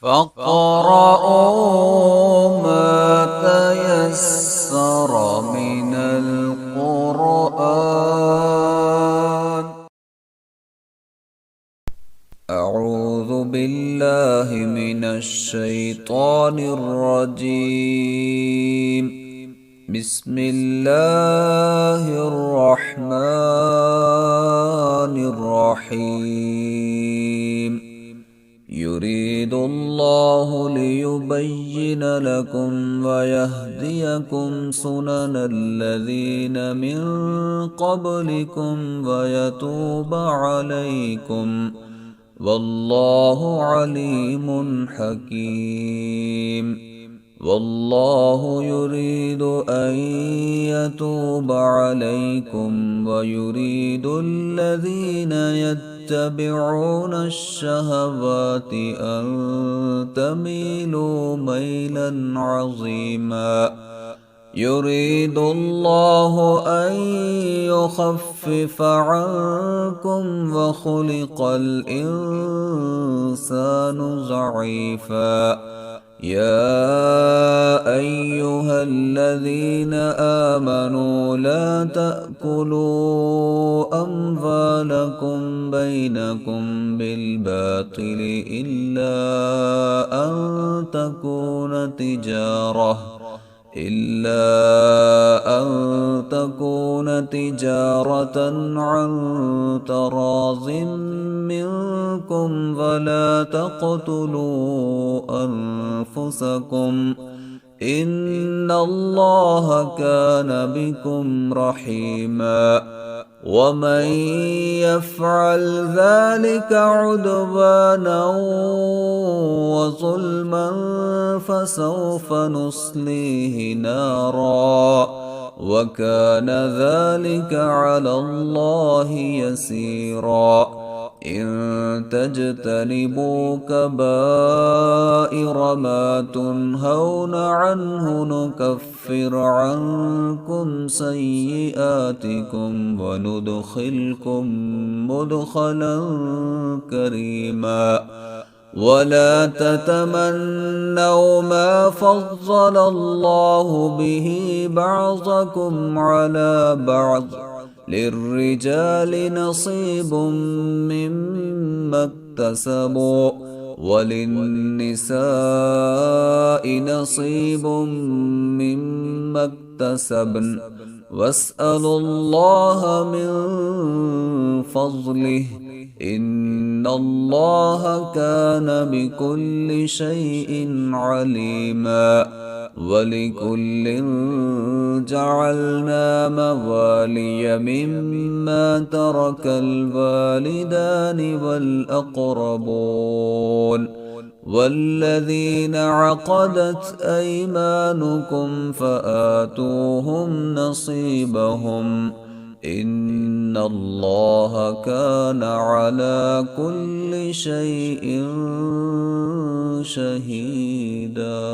فاقرؤوا ما تيسر من القرآن. أعوذ بالله من الشيطان الرجيم. بسم الله الرحمن الرحيم. يريد الله ليبين لكم ويهديكم سنن الذين من قبلكم ويتوب عليكم، والله عليم حكيم. والله يريد أن يتوب عليكم ويريد الذين يتبعون الشهوات أن تميلوا ميلا عظيما. يريد الله أن يخفف عنكم وخلق الإنسان ضعيفا. يا أيها الذين آمنوا لا تأكلوا أموالكم بينكم بالباطل إلا أن تكون تجارة عن تراض منكم، ولا تقتلوا أنفسكم إن الله كان بكم رحيما. ومن يفعل ذلك عدوانا وظلما فسوف نصليه نارا، وكان ذلك على الله يسيرا. إن تجتنبوا كبائر ما تنهون عنه نكفر عنكم سيئاتكم وندخلكم مدخلا كريما. ولا تتمنوا ما فضل الله به بعضكم على بعض، للرجال نصيب مما اكتسبوا وللنساء نصيب مما اكتسبن، واسألوا الله من فضله إن الله كان بكل شيء عليما. ولكل جعلنا موالي مما ترك الوالدان والأقربون والذين عقدت أيمانكم فآتوهم نصيبهم إن الله كان على كل شيء شهيدا.